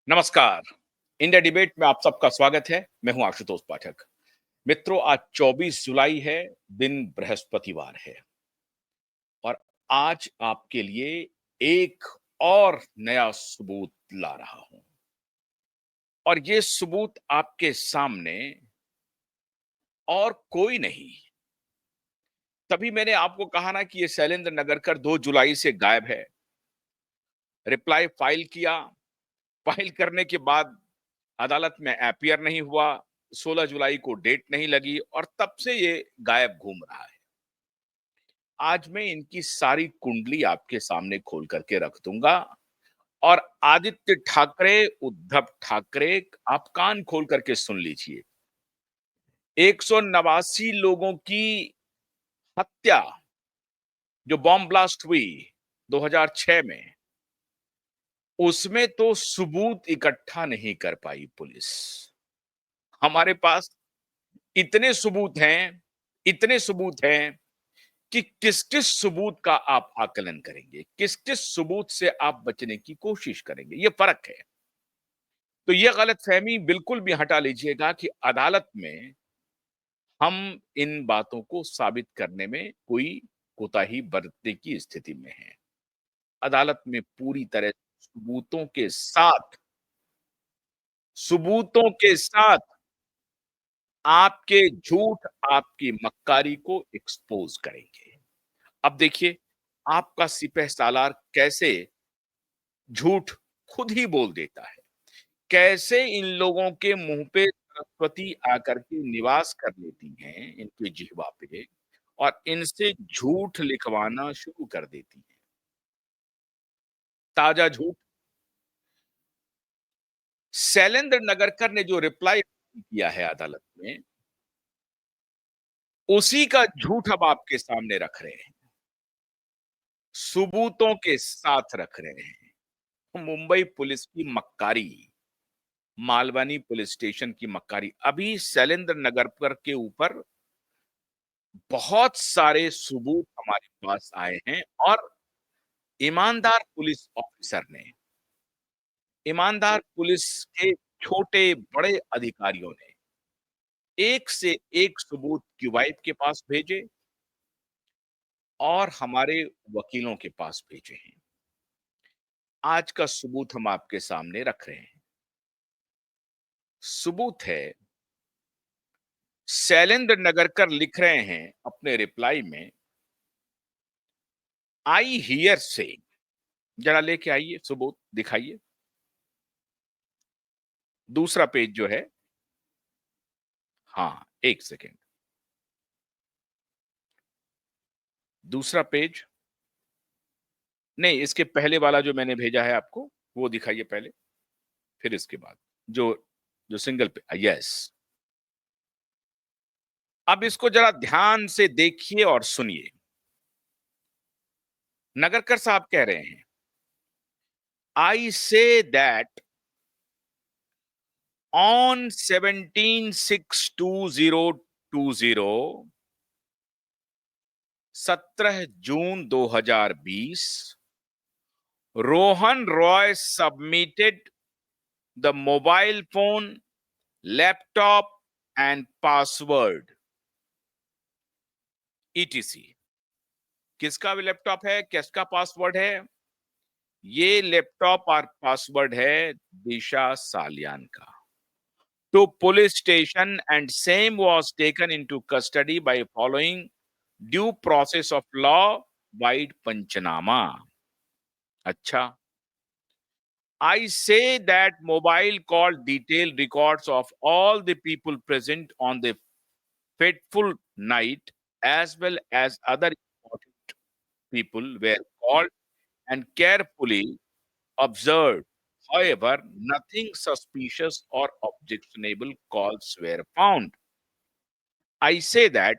नमस्कार। India debate में आप सबका स्वागत है। मैं हूं आशुतोष पाठक। मित्रों, आज 24 जुलाई है, दिन बृहस्पतिवार है और आज आपके लिए एक और नया सबूत ला रहा हूं और ये सबूत आपके सामने और कोई नहीं। तभी मैंने आपको कहा ना कि ये शैलेंद्र नगरकर 2 जुलाई से गायब है। रिप्लाई फाइल किया, फाइल करने के बाद अदालत में अपीयर नहीं हुआ, 16 जुलाई को डेट नहीं लगी और तब से ये गायब घूम रहा है। आज मैं इनकी सारी कुंडली आपके सामने खोल करके रख दूंगा और आदित्य ठाकरे, उद्धव ठाकरे, आप कान खोल करके सुन लीजिए। 189 लोगों की हत्या जो बॉम्ब ब्लास्ट हुई 2006 में, उसमें तो सबूत इकट्ठा नहीं कर पाई पुलिस। हमारे पास इतने सबूत हैं, इतने सबूत हैं कि किस-किस सबूत का आप आकलन करेंगे, किस-किस सबूत से आप बचने की कोशिश करेंगे, ये फ़र्क है। तो ये गलतफ़हमी बिल्कुल भी हटा लीजिएगा कि अदालत में हम इन बातों को साबित करने में कोई कोताही बरतने की स्थिति में हैं। अदालत में पूरी तरह सबूतों के साथ आपके झूठ, आपकी मक्कारी को एक्सपोज़ करेंगे। अब देखिए, आपका सिपहसालार कैसे झूठ खुद ही बोल देता है। कैसे इन लोगों के मुँह पे सरस्वती आकर के निवास कर लेती हैं, इनके जिह्वा पे और इनसे झूठ लिखवाना शुरू कर देती हैं। ताज़ा झूठ, शैलेंद्र नगरकर ने जो रिप्लाई किया है अदालत में, उसी का झूठ अब आपके सामने रख रहे हैं। सबूतों के साथ रख रहे हैं। मुंबई पुलिस की मक्कारी, मालवानी पुलिस स्टेशन की मक्कारी। अभी शैलेंद्र नगरकर के ऊपर बहुत सारे सबूत हमारे पास आए हैं और ईमानदार पुलिस ऑफिसर ने, ईमानदार पुलिस के छोटे-बड़े अधिकारियों ने एक से एक सबूत क्यूबाइब के पास भेजे और हमारे वकीलों के पास भेजे हैं। आज का सबूत हम आपके सामने रख रहे हैं। सबूत है, शैलेंद्र नगरकर लिख रहे हैं अपने रिप्लाई में, आई हियर से, जरा लेके आइए सबूत दिखाइए। दूसरा पेज जो है, हाँ, 1 सेकंड। दूसरा पेज नहीं, इसके पहले वाला जो मैंने भेजा है आपको, वो दिखाइए पहले, फिर इसके बाद। जो जो सिंगल पे यस। अब इसको जरा ध्यान से देखिए और सुनिए। नगरकर साहब कह रहे हैं, I say that on 17/6/2020, 17 June 2020, Rohan Roy submitted the mobile phone, laptop and password ETC. किसका भी लैपटॉप है, किसका पासवर्ड है? ये लैपटॉप और पासवर्ड है दिशा सालियान का। To police station and same was taken into custody by following due process of law wide Panchanama. अच्छा, I say that mobile call detailed records of all the people present on the fateful night as well as other important people were called and carefully observed. However, nothing suspicious or objectionable calls were found. I say that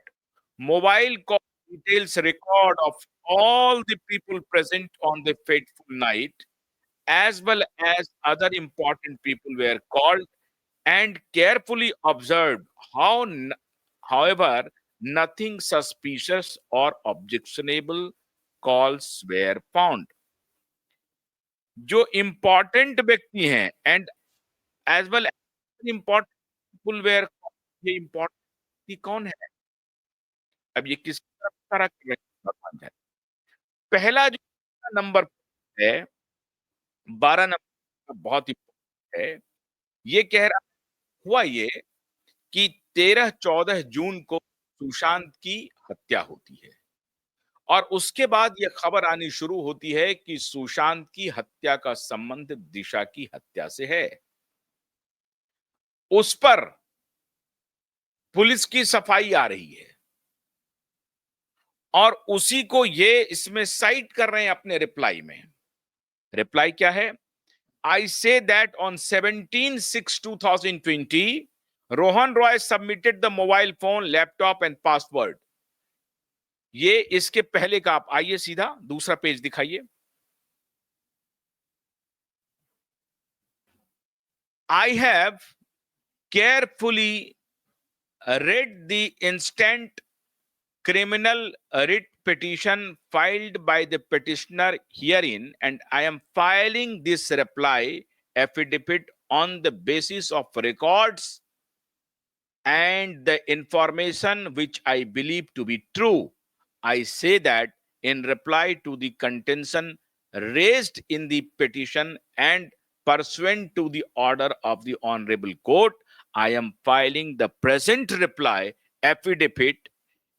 mobile call details record of all the people present on the fateful night as well as other important people were called and carefully observed. However, nothing suspicious or objectionable calls were found. जो important व्यक्ति हैं and as well important people were, ये important कौन है? अब ये किस तरह कर रहे हैं? पहला जो नंबर है, 12 नंबर बहुत इम्पोर्टेंट है। ये कह रहा हुआ ये कि 13-14 जून को सुशांत की हत्या होती है और उसके बाद ये खबर आनी शुरू होती है कि सुशांत की हत्या का संबंध दिशा की हत्या से है। उस पर पुलिस की सफाई आ रही है और उसी को ये इसमें साइट कर रहे हैं अपने रिप्लाई में। रिप्लाई क्या है? I say that on 17/6/2020, Rohan Roy submitted the mobile phone, laptop and password. ये इसके पहले का, आप आइए सीधा दूसरा पेज दिखाइए। I have carefully read the instant criminal writ petition filed by the petitioner herein, and I am filing this reply affidavit on the basis of records and the information which I believe to be true. I say that in reply to the contention raised in the petition and pursuant to the order of the Honorable Court, I am filing the present reply affidavit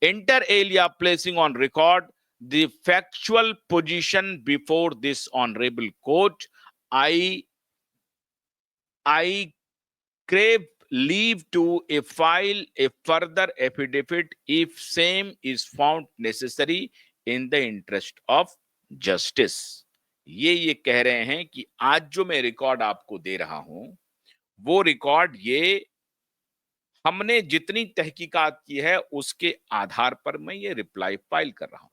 inter alia placing on record the factual position before this Honorable Court. I crave leave to file a further affidavit if same is found necessary in the interest of justice. ये कह रहे हैं कि आज जो मैं record आपको दे रहा हूं, वो रिकॉर्ड ये हमने जितनी तहकीकात की है उसके आधार पर मैं ये रिप्लाई फाइल कर रहा हूं।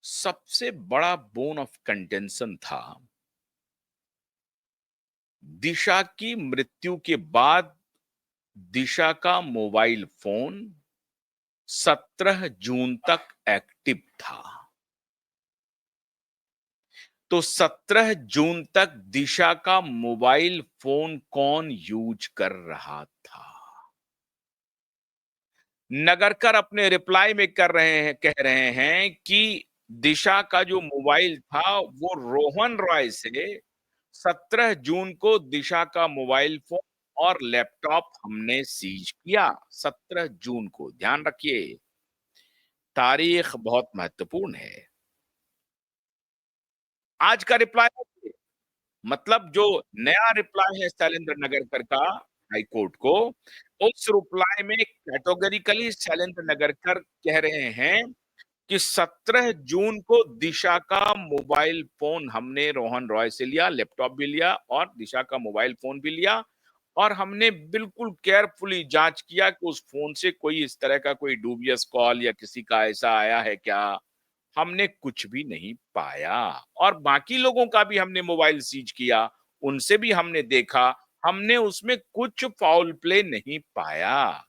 सबसे बड़ा बोन ऑफ कंटेंशन था दिशा की मृत्यु के बाद दिशा का मोबाइल फोन 17 जून तक एक्टिव था। तो 17 जून तक दिशा का मोबाइल फोन कौन यूज कर रहा था? नगरकर अपने रिप्लाई में कह रहे हैं कि दिशा का जो मोबाइल था वो रोहन रॉय से 17 जून को दिशा का मोबाइल फोन और लैपटॉप हमने सीज किया। 17 जून को, ध्यान रखिए, तारीख बहुत महत्वपूर्ण है। आज का रिप्लाई मतलब जो नया रिप्लाई है शैलेंद्र नगरकर का हाई कोर्ट को, उस रिप्लाई में कैटेगोरिकली शैलेंद्र नगरकर कह रहे हैं कि 17 जून को दिशा का मोबाइल फोन हमने रोहन रॉय से लिया, लैपटॉप भी लिया और दिशा का मोबाइल फोन भी लिया और हमने बिल्कुल केयरफुली जांच किया कि उस फोन से कोई इस तरह का कोई डूबियस कॉल या किसी का ऐसा आया है क्या। हमने कुछ भी नहीं पाया और बाकी लोगों का भी हमने मोबाइल सीज किया, उनसे भी हमने देखा, हमने उसमें कुछ फाउल प्ले नहीं पाया।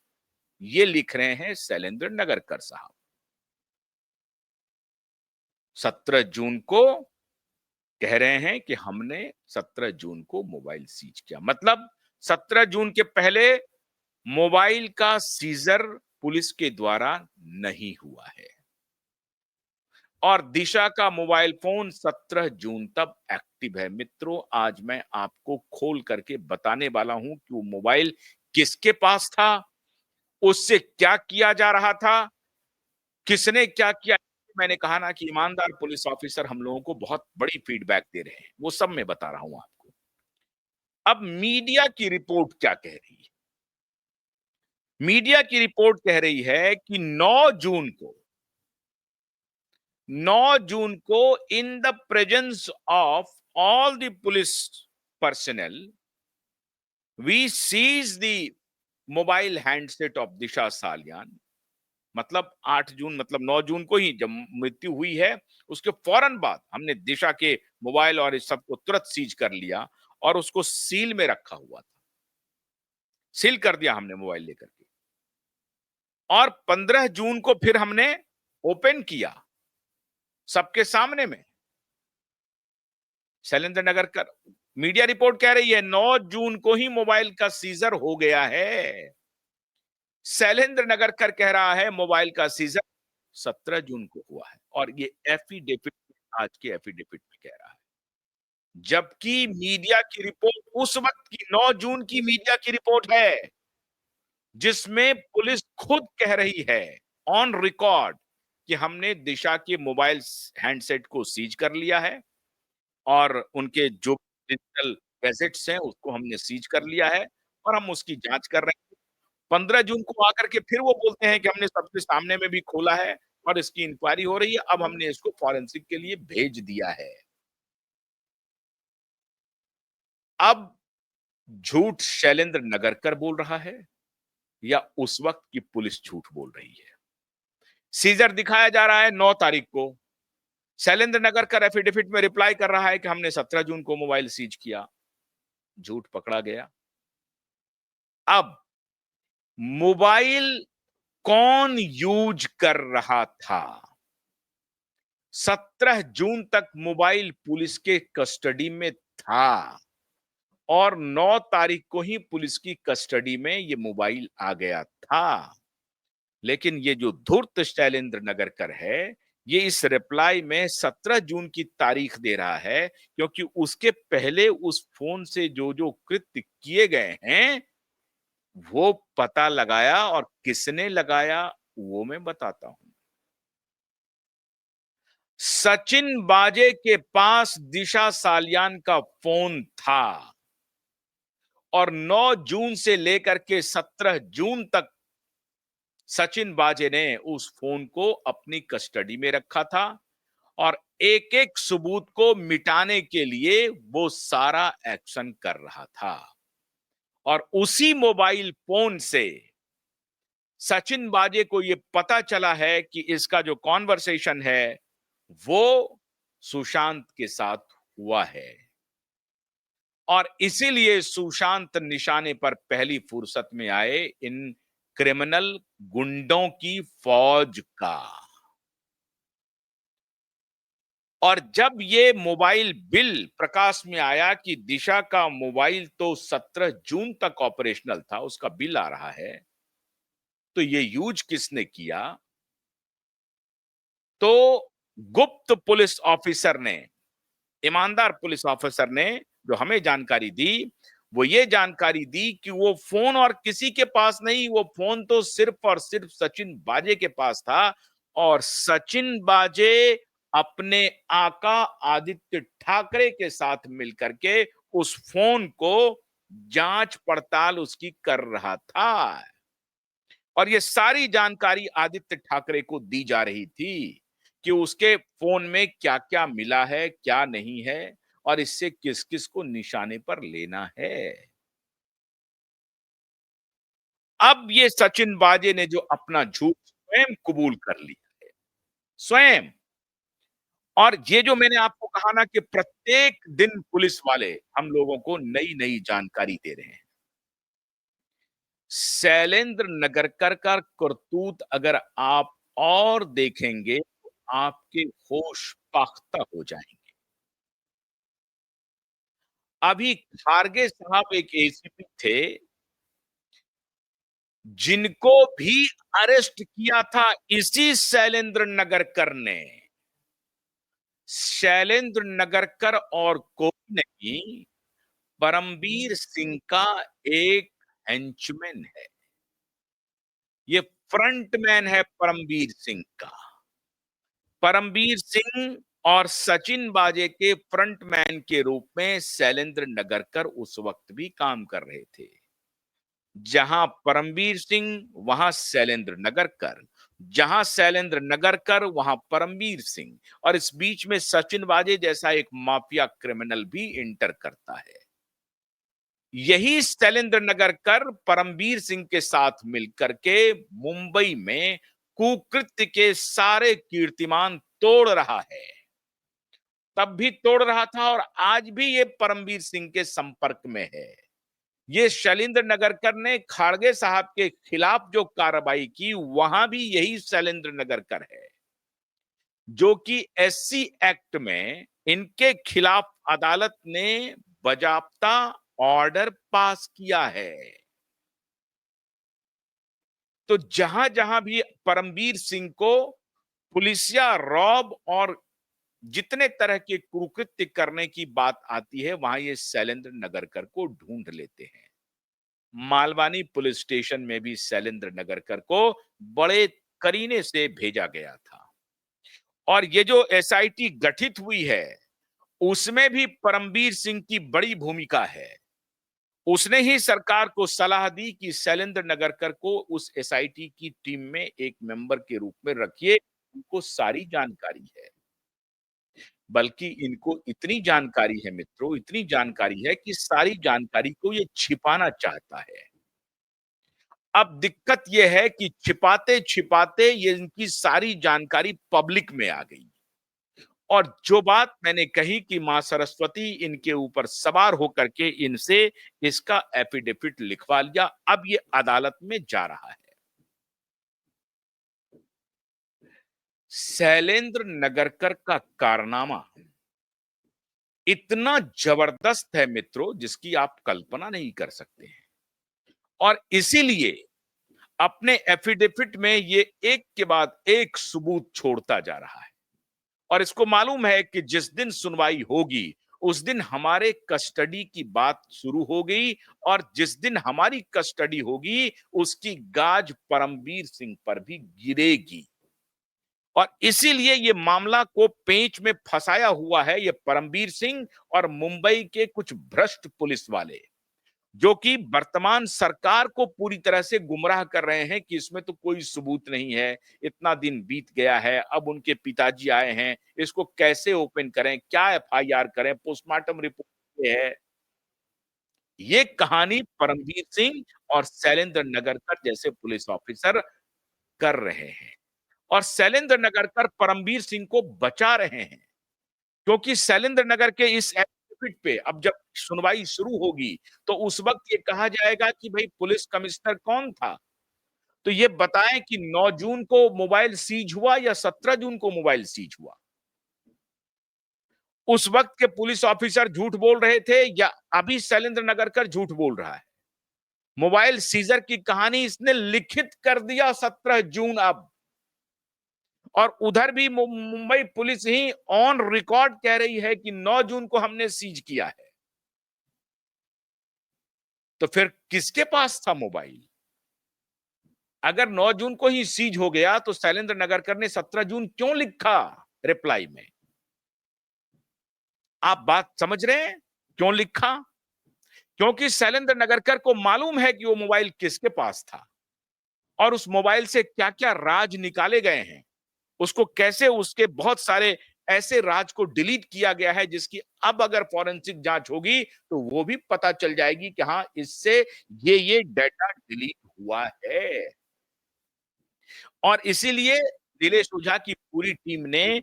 ये लिख रहे हैं शैलेंद्र नगरकर साहब। 17 जून को कह रहे हैं कि हमने 17 जून को मोबाइल सीज किया, मतलब 17 जून के पहले मोबाइल का सीजर पुलिस के द्वारा नहीं हुआ है और दिशा का मोबाइल फोन 17 जून तक एक्टिव है। मित्रों, आज मैं आपको खोल करके बताने वाला हूं कि वो मोबाइल किसके पास था, उससे क्या किया जा रहा था, किसने क्या किया। मैंने कहा ना कि ईमानदार पुलिस ऑफिसर हम लोगों को बहुत बड़ी फीडबैक दे रहे हैं, वो सब मैं बता रहा हूं आपको। अब मीडिया की रिपोर्ट क्या कह रही है? मीडिया की रिपोर्ट कह रही है कि 9 जून को in the presence of all the police personnel we seize the mobile handset of Disha Salian. मतलब 8 जून, मतलब 9 जून को ही जब मृत्यु हुई है उसके फौरन बाद हमने दिशा के मोबाइल और इस सब को तुरंत सीज कर लिया और उसको सील में रखा हुआ था, सील कर दिया हमने मोबाइल लेकर के। और 15 जून को फिर हमने ओपन किया सबके सामने में। शैलेंद्र नगरकर मीडिया रिपोर्ट कह रही है 9 जून को ही मोबाइल का सीजर हो गया है। शैलेंद्र नगरकर कह रहा है मोबाइल का सीजर 17 जून को हुआ है और ये एफिडेविट, आज के एफिडेविट में कह रहा है। जबकि मीडिया की रिपोर्ट उस वक्त की 9 जून की मीडिया की रिपोर्ट है, जिसमें पुलिस खुद कह रही है ऑन रिकॉर्ड कि हमने दिशा के मोबाइल हैंडसेट को सीज कर लिया है और उनके जो डिजिटल गैजेट्स हैं उसको हमने सीज कर लिया है और हम उसकी जांच कर रहे हैं। 15 जून को आकर के फिर वो बोलते हैं कि हमने सबके सामने में भी खोला है और इसकी इंक्वायरी हो रही है, अब हमने इसको फॉरेंसिक के लिए भेज दिया है। अब झूठ शैलेंद्र नगरकर बोल रहा है या उस वक्त की पुलिस झूठ बोल रही है? सीजर दिखाया जा रहा है 9 तारीख को। शैलेंद्र नगरकर एफिडेविट में रिप्लाई कर रहा है कि हमने 17 जून को मोबाइल सीज किया। झूठ पकड़ा गया। अब मोबाइल कौन यूज कर रहा था? 17 जून तक मोबाइल पुलिस के कस्टडी में था और 9 तारीख को ही पुलिस की कस्टडी में ये मोबाइल आ गया था। लेकिन ये जो धूर्त शैलेंद्र नगरकर है, ये इस रिप्लाई में 17 जून की तारीख दे रहा है, क्योंकि उसके पहले उस फोन से जो जो कृत्य किए गए हैं वो पता लगाया और किसने लगाया वो मैं बताता हूं। सचिन बाजे के पास दिशा सालियान का फोन था और 9 जून से लेकर के 17 जून तक सचिन बाजे ने उस फोन को अपनी कस्टडी में रखा था और एक एक सबूत को मिटाने के लिए वो सारा एक्शन कर रहा था। और उसी मोबाइल फोन से सचिन बाजे को यह पता चला है कि इसका जो कॉन्वर्सेशन है वो सुशांत के साथ हुआ है और इसीलिए सुशांत निशाने पर पहली फुर्सत में आए इन क्रिमिनल गुंडों की फौज का। और जब ये मोबाइल बिल प्रकाश में आया कि दिशा का मोबाइल तो 17 जून तक ऑपरेशनल था, उसका बिल आ रहा है, तो ये यूज किसने किया? तो गुप्त पुलिस ऑफिसर ने, ईमानदार पुलिस ऑफिसर ने जो हमें जानकारी दी, वो ये जानकारी दी कि वो फोन और किसी के पास नहीं, वो फोन तो सिर्फ और सिर्फ सचिन बाजे के पास था और सचिन बाजे अपने आका आदित्य ठाकरे के साथ मिलकर के उस फोन को जांच पड़ताल उसकी कर रहा था और ये सारी जानकारी आदित्य ठाकरे को दी जा रही थी कि उसके फोन में क्या क्या मिला है, क्या नहीं है और इससे किस किस को निशाने पर लेना है। अब ये सचिन बाजे ने जो अपना झूठ स्वयं कबूल कर लिया है, स्वयं। और ये जो मैंने आपको कहा ना कि प्रत्येक दिन पुलिस वाले हम लोगों को नई नई जानकारी दे रहे हैं। शैलेंद्र नगरकर का करतूत अगर आप और देखेंगे तो आपके होश पाख्ता हो जाएंगे। अभी खारगे साहब एक एसीपी थे जिनको भी अरेस्ट किया था इसी शैलेंद्र नगरकर ने। शैलेंद्र नगरकर और कोई नहीं, परमबीर सिंह का एक हेंचमैन है। ये फ्रंटमैन है परमबीर सिंह का। परमबीर सिंह और सचिन बाजे के फ्रंटमैन के रूप में शैलेंद्र नगरकर उस वक्त भी काम कर रहे थे। जहां परमबीर सिंह वहां शैलेंद्र नगरकर, जहां शैलेंद्र नगरकर वहां परमबीर सिंह और इस बीच में सचिन बाजे जैसा एक माफिया क्रिमिनल भी इंटर करता है। यही शैलेंद्र नगरकर परमबीर सिंह के साथ मिलकर के मुंबई में कुकृत्य के सारे कीर्तिमान तोड़ रहा है। तब भी तोड़ रहा था और आज भी ये परमबीर सिंह के संपर्क में है। ये शैलेंद्र नगरकर ने खाड़गे साहब के खिलाफ जो कार्रवाई की वहां भी यही शैलेंद्र नगरकर है जो कि एससी एक्ट में इनके खिलाफ अदालत ने बाज़ाब्ता ऑर्डर पास किया है। तो जहां-जहां भी परमबीर सिंह को पुलिसिया रौब और जितने तरह के कुकृत्य करने की बात आती है, वहां ये शैलेंद्र नगरकर को ढूंढ लेते हैं। मालवानी पुलिस स्टेशन में भी शैलेंद्र नगरकर को बड़े करीने से भेजा गया था। और ये जो एसआईटी गठित हुई है, उसमें भी परमबीर सिंह की बड़ी भूमिका है। उसने ही सरकार को सलाह दी कि शैलेंद्र नगरकर को उस एसआईटी की टीम में एक मेंबर के रूप में रखिए, उनको सारी जानकारी है। बल्कि इनको इतनी जानकारी है मित्रों, इतनी जानकारी है कि सारी जानकारी को ये छिपाना चाहता है। अब दिक्कत ये है कि छिपाते-छिपाते ये इनकी सारी जानकारी पब्लिक में आ गई। और जो बात मैंने कही कि मां सरस्वती इनके ऊपर सवार होकर के इनसे इसका एफिडेविट लिखवा लिया, अब ये अदालत में जा रहा है। शैलेंद्र नगरकर का कारनामा इतना जबरदस्त है मित्रों, जिसकी आप कल्पना नहीं कर सकते हैं। और इसीलिए अपने एफिडेविट में ये एक के बाद एक सबूत छोड़ता जा रहा है। और इसको मालूम है कि जिस दिन सुनवाई होगी, उस दिन हमारे कस्टडी की बात शुरू हो गई, और जिस दिन हमारी कस्टडी होगी, उसकी गाज परमबीर सिंह पर भी गिरेगी। और इसीलिए ये मामला को पेंच में फंसाया हुआ है ये परमबीर सिंह और मुंबई के कुछ भ्रष्ट पुलिस वाले, जो कि वर्तमान सरकार को पूरी तरह से गुमराह कर रहे हैं कि इसमें तो कोई सबूत नहीं है, इतना दिन बीत गया है, अब उनके पिताजी आए हैं, इसको कैसे ओपन करें, क्या एफआईआर करें, पोस्टमार्टम रिपोर्ट ये है। ये कहानी परमवीर सिंह और शैलेंद्र नगरकर जैसे पुलिस ऑफिसर कर रहे हैं। और शैलेंद्र नगरकर परमवीर सिंह को बचा रहे हैं, क्योंकि शैलेंद्र नगर के इस एफिडेविट पे अब जब सुनवाई शुरू होगी, तो उस वक्त ये कहा जाएगा कि भाई पुलिस कमिश्नर कौन था? तो ये बताएं कि 9 जून को मोबाइल सीज हुआ या 17 जून को मोबाइल सीज हुआ? उस वक्त के पुलिस ऑफिसर झूठ बोल रहे थे या अभी शैलेंद्र नगरकर झूठ बोल रहा है? मोबाइल सीजर की कहानी इसने लिखित कर दिया 17 जून अब। और उधर भी Mumbai police he on record कह रही है कि 9 जून को हमने सीज किया है। तो फिर किसके पास था मोबाइल? अगर 9 जून को ही सीज हो गया, तो शैलेंद्र नगरकर ने 17 जून क्यों लिखा रिप्लाई में? आप बात समझ रहे हैं क्यों लिखा? क्योंकि शैलेंद्र नगरकर को मालूम है कि वो मोबाइल किसके पास था, और उस मोबाइल से क्या-क्या राज निकाले गए हैं। उसको कैसे उसके बहुत सारे ऐसे राज को डिलीट किया गया है, जिसकी अब अगर फॉरेंसिक जांच होगी, तो वो भी पता चल जाएगी कि हाँ, इससे ये डाटा डिलीट हुआ है। और इसीलिए नीलेश ओझा की पूरी टीम ने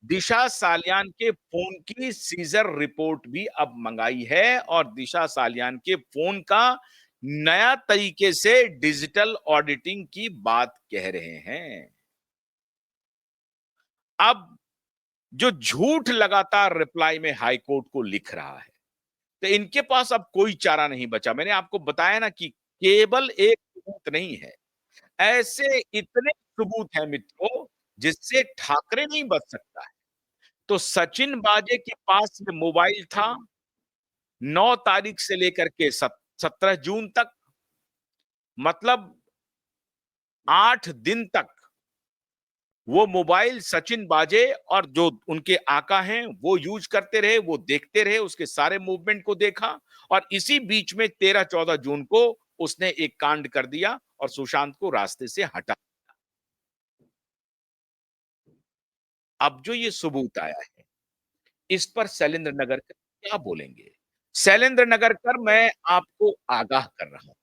दिशा सालियान के फोन की सीजर रिपोर्ट भी अब मंगाई है, और दिशा सालियान के फोन का नया तरीके से डिजिटल ऑडिटिंग की बात कह रहे हैं। अब जो झूठ लगातार रिप्लाई में हाई कोर्ट को लिख रहा है, तो इनके पास अब कोई चारा नहीं बचा। मैंने आपको बताया ना कि केवल एक सबूत नहीं है, ऐसे इतने सबूत हैं मित्रों, जिससे ठाकरे नहीं बच सकता है। तो सचिन बाजे के पास में मोबाइल था 9 तारीख से लेकर के 17 जून तक, मतलब 8 दिन तक वो मोबाइल सचिन बाजे और जो उनके आका हैं वो यूज करते रहे, वो देखते रहे, उसके सारे मूवमेंट को देखा। और इसी बीच में 13-14 जून को उसने एक कांड कर दिया और सुशांत को रास्ते से हटा। अब जो ये सबूत आया है, इस पर शैलेंद्र नगरकर क्या बोलेंगे? शैलेंद्र नगरकर, मैं आपको आगाह कर रहा हूं,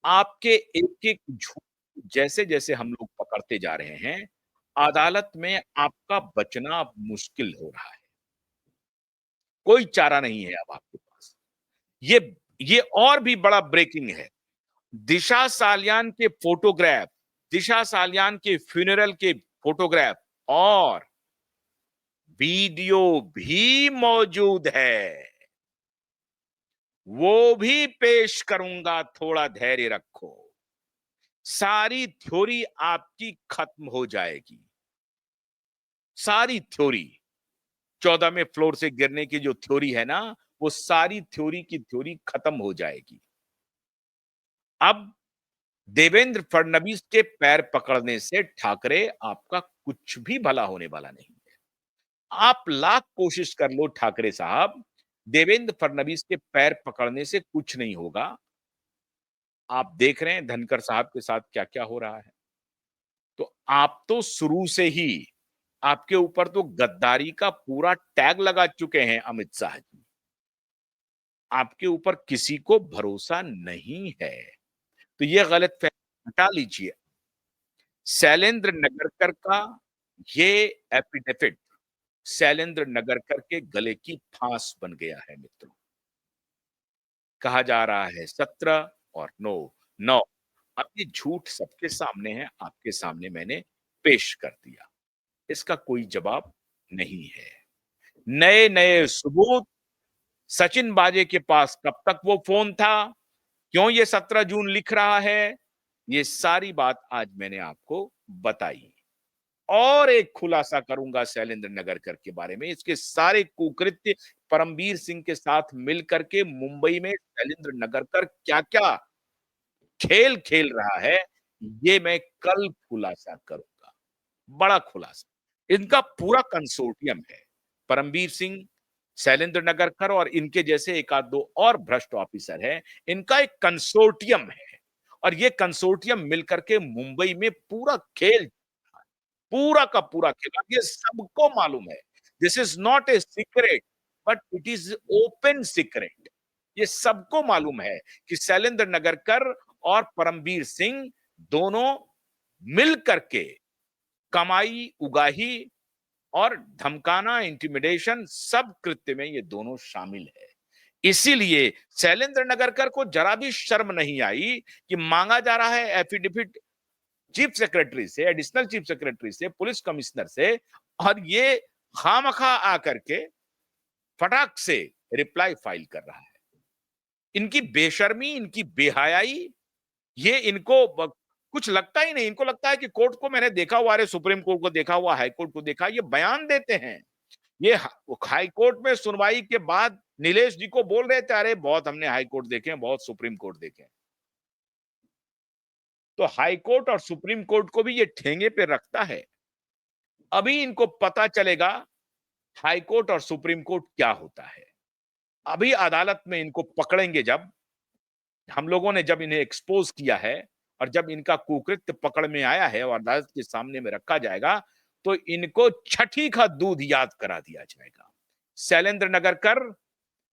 आपके एक-एक झूठ जैसे-जैसे हम लोग पकड़ते जा रहे हैं, अदालत में आपका बचना अब मुश्किल हो रहा है। कोई चारा नहीं है अब आपके पास। ये ये और भी बड़ा ब्रेकिंग है। दिशा सालियान के फोटोग्राफ, दिशा सालियान के फ्यूनरल के फोटोग्राफ और वीडियो भी मौजूद है। वो भी पेश करूंगा, थोड़ा धैर्य रखो। सारी थ्योरी आपकी खत्म हो जाएगी। सारी थ्योरी 14वें फ्लोर से गिरने की जो थ्योरी है ना, वो सारी थ्योरी की थ्योरी खत्म हो जाएगी। अब देवेंद्र फडणवीस के पैर पकड़ने से ठाकरे आपका कुछ भी भला होने वाला नहीं है। आप लाख कोशिश कर लो ठाकरे साहब, देवेंद्र फडणवीस के पैर पकड़ने से कुछ नहीं होगा। आप देख रहे हैं धनखड़ साहब के साथ क्या-क्या हो रहा है। तो आप तो शुरू से ही आपके ऊपर तो गद्दारी का पूरा टैग लगा चुके हैं अमित शाह जी। आपके ऊपर किसी को भरोसा नहीं है। तो ये गलतफहमी हटा लीजिए। शैलेंद्र नगरकर का ये एफिडेविट शैलेंद्र नगरकर के गले की फांस बन गया है मित्रों। कहा जा रहा है 17 और 9। अब ये झूठ सबके सामने है, आपके सामने मैंने पेश कर दिया। इसका कोई जवाब नहीं है। नए-नए सबूत सचिन बाजे के पास कब तक वो फ़ोन था? क्यों ये 17 जून लिख रहा है? ये सारी बात आज मैंने आपको बताई। और एक खुलासा करूँगा शैलेंद्र नगरकर के बारे में। इसके सारे कुकृत्य परमवीर सिंह के साथ मिलकर के मुंबई में शैलेंद्र नगरकर क्या-क्या खेल खेल रहा है, ये मैं कल खुलासा करूँगा। बड़ा खुलासा। इनका पूरा कंसोर्टियम है। परमवीर सिंह, शैलेंद्र नगरकर और इनके जैसे 1 आध 2 और भ्रष्ट ऑफिसर हैं। इनका एक कंसोर्टियम है और ये कंसोर्टियम मिलकर के मुंबई में पूरा खेल पूरा का पूरा खेल ये सबको मालूम है। This is not a secret but it is open secret. ये सबको मालूम है कि शैलेंद्र नगरकर और परमवीर सिंह दोनों मिल करके कमाई, उगाही और धमकाना, इंटिमिडेशन सब कृत्य में ये दोनों शामिल है। इसीलिए शैलेंद्र नगरकर को जरा भी शर्म नहीं आई कि मांगा जा रहा है एफिडेविट चीफ सेक्रेटरी से, एडिशनल चीफ सेक्रेटरी से, पुलिस कमिश्नर से और ये खामखा आकर के फटाक से रिप्लाई फाइल कर रहा है। इनकी बेशर्मी, इनकी बेहयाई ये इनको कुछ लगता ही नहीं। इनको लगता है कि कोर्ट को मैंने देखा हुआ, अरे सुप्रीम कोर्ट को देखा हुआ, हाई कोर्ट को देखा, ये बयान देते हैं। ये हाई कोर्ट में सुनवाई के बाद नीलेश जी को बोल रहे थे, अरे बहुत हमने हाई कोर्ट देखे हैं, बहुत सुप्रीम कोर्ट देखे हैं। तो हाई कोर्ट और सुप्रीम कोर्ट को भी ये ठेंगे पे रखता है। अभी इनको पता चलेगा हाई कोर्ट और सुप्रीम कोर्ट क्या होता है। अभी अदालत में इनको पकड़ेंगे जब, हम लोगों ने जब इन्हें एक्सपोज किया है और जब इनका कुकृत्य पकड़ में आया है और अदालत के सामने में रखा जाएगा, तो इनको छठी का दूध याद करा दिया जाएगा। शैलेंद्र नगरकर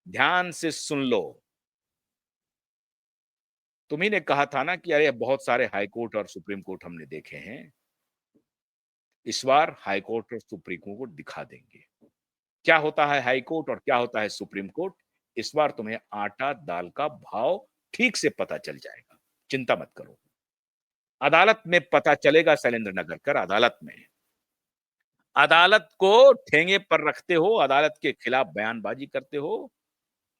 ध्यान से सुन लो। तुम्ही ने कहा था ना कि अरे बहुत सारे हाई कोर्ट और सुप्रीम कोर्ट हमने देखे हैं। इस बार हाई कोर्ट और सुप्रीम कोर्ट दिखा देंगे। क्या होता है हाई कोर्ट और क्या होता है सुप्रीम कोर्ट, इस बार तुम्हें आटा दाल का भाव ठीक से पता चल जाएगा। चिंता मत करो। अदालत में पता चलेगा शैलेंद्र नगरकर, अदालत में। अदालत को ठेंगे पर रखते हो, अदालत के खिलाफ बयानबाजी करते हो,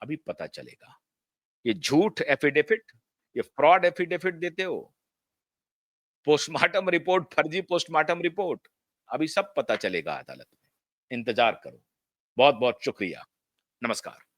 अभी पता चलेगा। ये झूठ एफिडेविट, ये फ्रॉड एफिडेविट देते हो, पोस्टमार्टम रिपोर्ट, फर्जी पोस्टमार्टम रिपोर्ट, अभी सब पता चलेगा अदालत में। इंतजार करो। बहुत-बहुत शुक्रिया। नमस्कार।